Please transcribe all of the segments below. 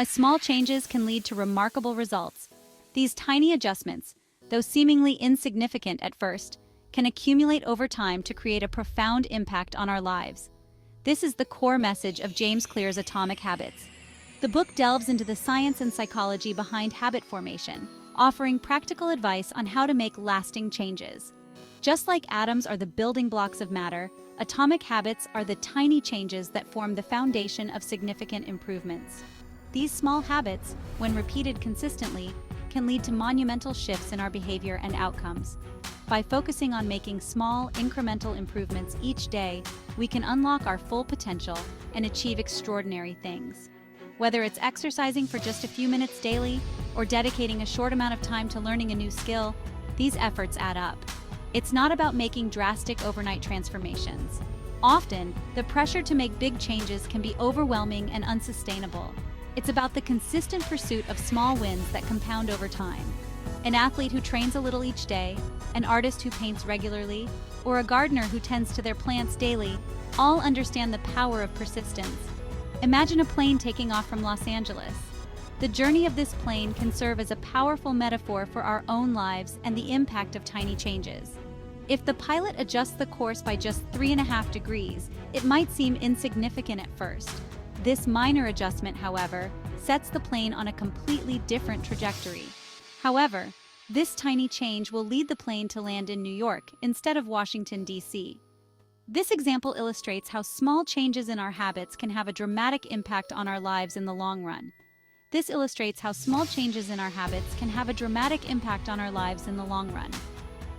Small changes can lead to remarkable results. These tiny adjustments, though seemingly insignificant at first, can accumulate over time to create a profound impact on our lives. This is the core message of James Clear's Atomic Habits. The book delves into the science and psychology behind habit formation, offering practical advice on how to make lasting changes. Just like atoms are the building blocks of matter, atomic habits are the tiny changes that form the foundation of significant improvements. These small habits, when repeated consistently, can lead to monumental shifts in our behavior and outcomes. By focusing on making small, incremental improvements each day, we can unlock our full potential and achieve extraordinary things. Whether it's exercising for just a few minutes daily or dedicating a short amount of time to learning a new skill, these efforts add up. It's not about making drastic overnight transformations. Often, the pressure to make big changes can be overwhelming and unsustainable. It's about the consistent pursuit of small wins that compound over time. An athlete who trains a little each day, an artist who paints regularly, or a gardener who tends to their plants daily, all understand the power of persistence. Imagine a plane taking off from Los Angeles. The journey of this plane can serve as a powerful metaphor for our own lives and the impact of tiny changes. If the pilot adjusts the course by just 3.5 degrees, it might seem insignificant at first. This minor adjustment, however, sets the plane on a completely different trajectory. However, this tiny change will lead the plane to land in New York instead of Washington, D.C. This example illustrates how small changes in our habits can have a dramatic impact on our lives in the long run.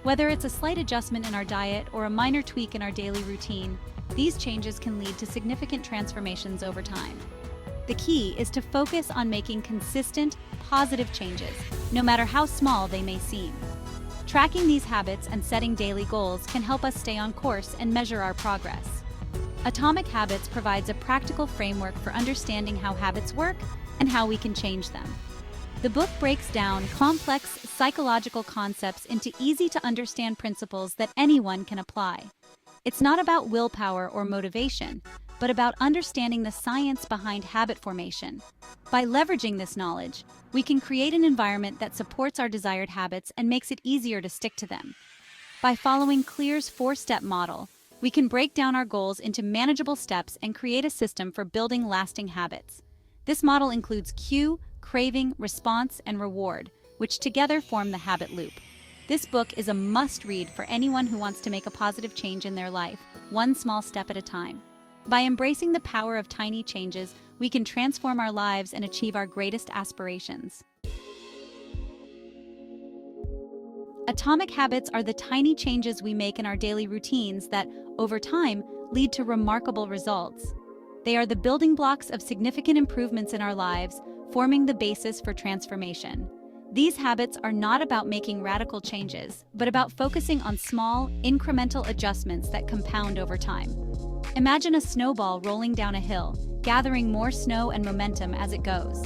Whether it's a slight adjustment in our diet or a minor tweak in our daily routine, these changes can lead to significant transformations over time. The key is to focus on making consistent, positive changes, no matter how small they may seem. Tracking these habits and setting daily goals can help us stay on course and measure our progress. Atomic Habits provides a practical framework for understanding how habits work and how we can change them. The book breaks down complex psychological concepts into easy-to-understand principles that anyone can apply. It's not about willpower or motivation, but about understanding the science behind habit formation. By leveraging this knowledge, we can create an environment that supports our desired habits and makes it easier to stick to them. By following Clear's 4-step model, we can break down our goals into manageable steps and create a system for building lasting habits. This model includes cue, craving, response, and reward, which together form the habit loop. This book is a must-read for anyone who wants to make a positive change in their life, one small step at a time. By embracing the power of tiny changes, we can transform our lives and achieve our greatest aspirations. Atomic habits are the tiny changes we make in our daily routines that, over time, lead to remarkable results. They are the building blocks of significant improvements in our lives, forming the basis for transformation. These habits are not about making radical changes, but about focusing on small, incremental adjustments that compound over time. Imagine a snowball rolling down a hill, gathering more snow and momentum as it goes.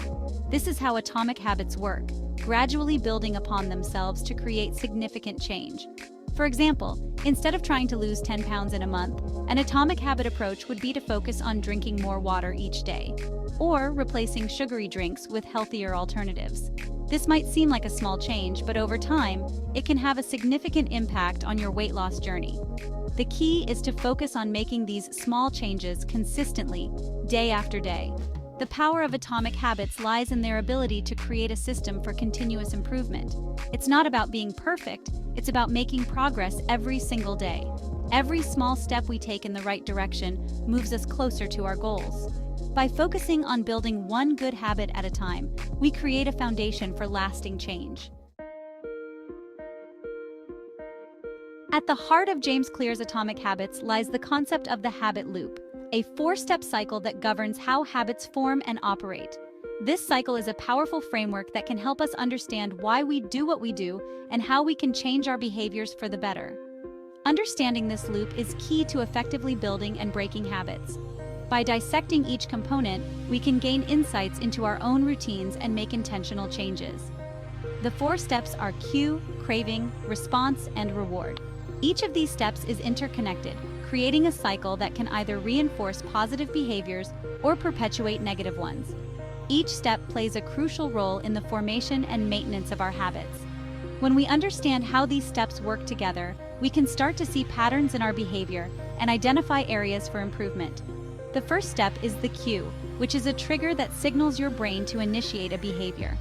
This is how atomic habits work, gradually building upon themselves to create significant change. For example, instead of trying to lose 10 pounds in a month, an atomic habit approach would be to focus on drinking more water each day, or replacing sugary drinks with healthier alternatives. This might seem like a small change, but over time, it can have a significant impact on your weight loss journey. The key is to focus on making these small changes consistently, day after day. The power of atomic habits lies in their ability to create a system for continuous improvement. It's not about being perfect, it's about making progress every single day. Every small step we take in the right direction moves us closer to our goals. By focusing on building one good habit at a time, we create a foundation for lasting change. At the heart of James Clear's Atomic Habits lies the concept of the habit loop, a 4-step cycle that governs how habits form and operate. This cycle is a powerful framework that can help us understand why we do what we do and how we can change our behaviors for the better. Understanding this loop is key to effectively building and breaking habits. By dissecting each component, we can gain insights into our own routines and make intentional changes. The 4 steps are cue, craving, response, and reward. Each of these steps is interconnected, creating a cycle that can either reinforce positive behaviors or perpetuate negative ones. Each step plays a crucial role in the formation and maintenance of our habits. When we understand how these steps work together, we can start to see patterns in our behavior and identify areas for improvement. The first step is the cue, which is a trigger that signals your brain to initiate a behavior.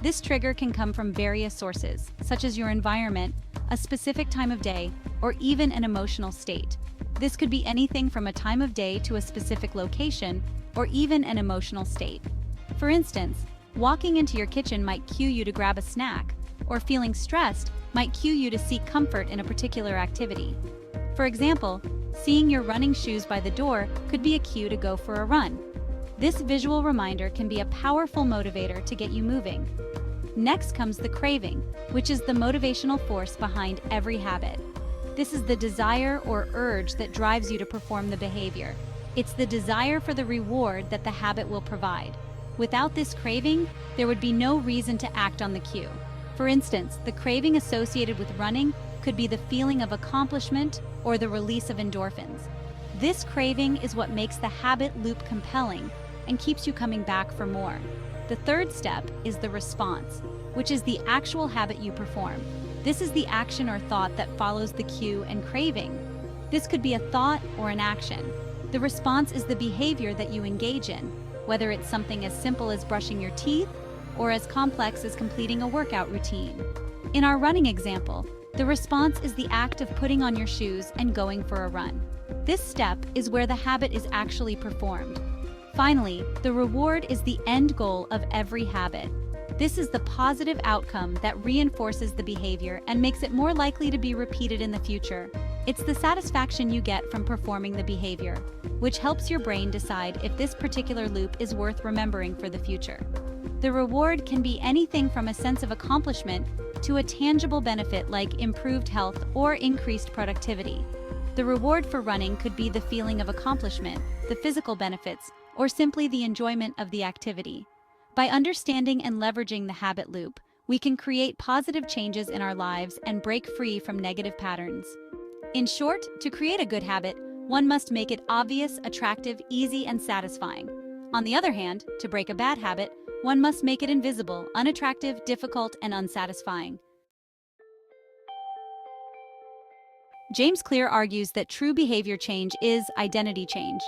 This trigger can come from various sources, such as your environment, a specific time of day, or even an emotional state. This could be anything from a time of day to a specific location, or even an emotional state. For instance, walking into your kitchen might cue you to grab a snack, or feeling stressed might cue you to seek comfort in a particular activity. For example, seeing your running shoes by the door could be a cue to go for a run. This visual reminder can be a powerful motivator to get you moving. Next comes the craving, which is the motivational force behind every habit. This is the desire or urge that drives you to perform the behavior. It's the desire for the reward that the habit will provide. Without this craving, there would be no reason to act on the cue. For instance, the craving associated with running could be the feeling of accomplishment or the release of endorphins. This craving is what makes the habit loop compelling and keeps you coming back for more. The third step is the response, which is the actual habit you perform. This is the action or thought that follows the cue and craving. This could be a thought or an action. The response is the behavior that you engage in, whether it's something as simple as brushing your teeth or as complex as completing a workout routine. In our running example, the response is the act of putting on your shoes and going for a run. This step is where the habit is actually performed. Finally, the reward is the end goal of every habit. This is the positive outcome that reinforces the behavior and makes it more likely to be repeated in the future. It's the satisfaction you get from performing the behavior, which helps your brain decide if this particular loop is worth remembering for the future. The reward can be anything from a sense of accomplishment to a tangible benefit like improved health or increased productivity. The reward for running could be the feeling of accomplishment, the physical benefits, or simply the enjoyment of the activity. By understanding and leveraging the habit loop, we can create positive changes in our lives and break free from negative patterns. In short, to create a good habit, one must make it obvious, attractive, easy, and satisfying. On the other hand, to break a bad habit, one must make it invisible, unattractive, difficult, and unsatisfying. James Clear argues that true behavior change is identity change.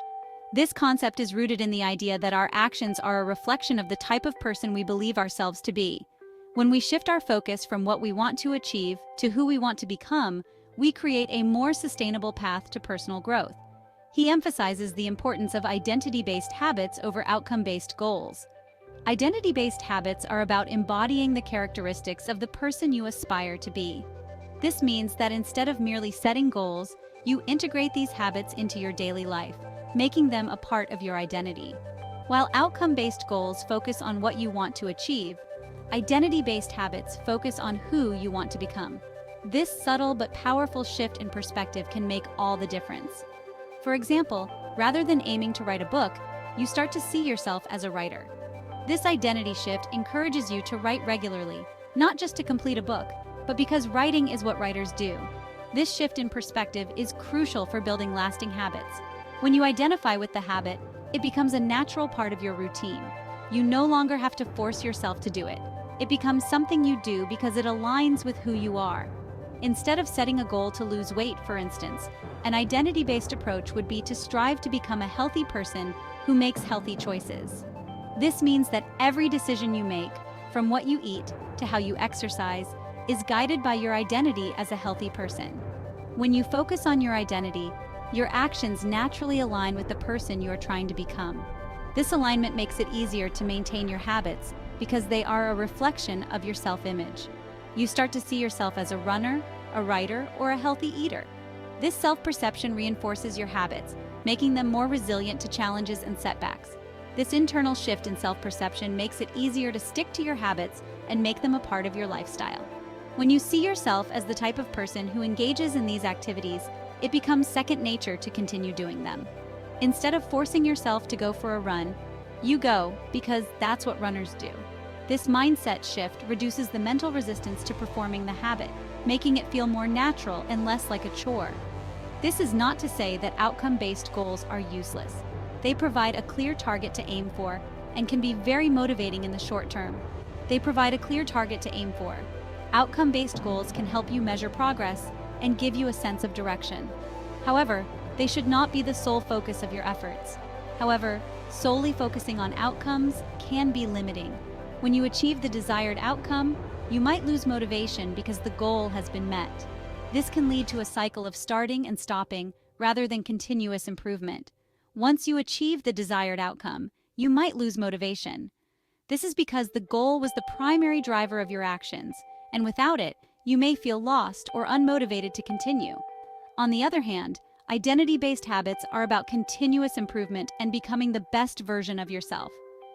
This concept is rooted in the idea that our actions are a reflection of the type of person we believe ourselves to be. When we shift our focus from what we want to achieve to who we want to become, we create a more sustainable path to personal growth. He emphasizes the importance of identity-based habits over outcome-based goals. Identity-based habits are about embodying the characteristics of the person you aspire to be. This means that instead of merely setting goals, you integrate these habits into your daily life, making them a part of your identity. While outcome-based goals focus on what you want to achieve, identity-based habits focus on who you want to become. This subtle but powerful shift in perspective can make all the difference. For example, rather than aiming to write a book, you start to see yourself as a writer. This identity shift encourages you to write regularly, not just to complete a book, but because writing is what writers do. This shift in perspective is crucial for building lasting habits. When you identify with the habit, it becomes a natural part of your routine. You no longer have to force yourself to do it. It becomes something you do because it aligns with who you are. Instead of setting a goal to lose weight, for instance, an identity-based approach would be to strive to become a healthy person who makes healthy choices. This means that every decision you make, from what you eat to how you exercise, is guided by your identity as a healthy person. When you focus on your identity, your actions naturally align with the person you are trying to become. This alignment makes it easier to maintain your habits because they are a reflection of your self-image. You start to see yourself as a runner, a writer, or a healthy eater. This self-perception reinforces your habits, making them more resilient to challenges and setbacks. This internal shift in self-perception makes it easier to stick to your habits and make them a part of your lifestyle. When you see yourself as the type of person who engages in these activities, it becomes second nature to continue doing them. Instead of forcing yourself to go for a run, you go because that's what runners do. This mindset shift reduces the mental resistance to performing the habit, making it feel more natural and less like a chore. This is not to say that outcome-based goals are useless. They provide a clear target to aim for, and can be very motivating in the short term. They provide a clear target to aim for. Outcome-based goals can help you measure progress and give you a sense of direction. However, they should not be the sole focus of your efforts. However, solely focusing on outcomes can be limiting. When you achieve the desired outcome, you might lose motivation because the goal has been met. This can lead to a cycle of starting and stopping rather than continuous improvement. Once you achieve the desired outcome, you might lose motivation. This is because the goal was the primary driver of your actions, and without it, you may feel lost or unmotivated to continue. On the other hand, identity-based habits are about continuous improvement and becoming the best version of yourself.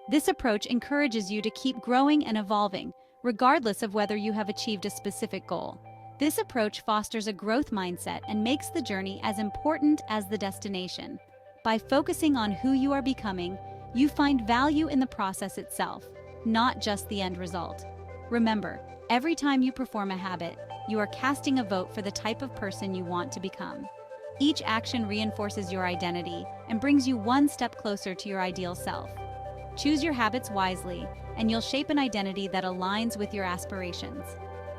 This approach encourages you to keep growing and evolving, regardless of whether you have achieved a specific goal. This approach fosters a growth mindset and makes the journey as important as the destination. By focusing on who you are becoming, you find value in the process itself, not just the end result. Remember, every time you perform a habit, you are casting a vote for the type of person you want to become. Each action reinforces your identity and brings you one step closer to your ideal self. Choose your habits wisely, and you'll shape an identity that aligns with your aspirations.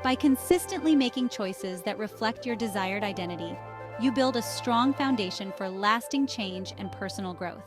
By consistently making choices that reflect your desired identity, you build a strong foundation for lasting change and personal growth.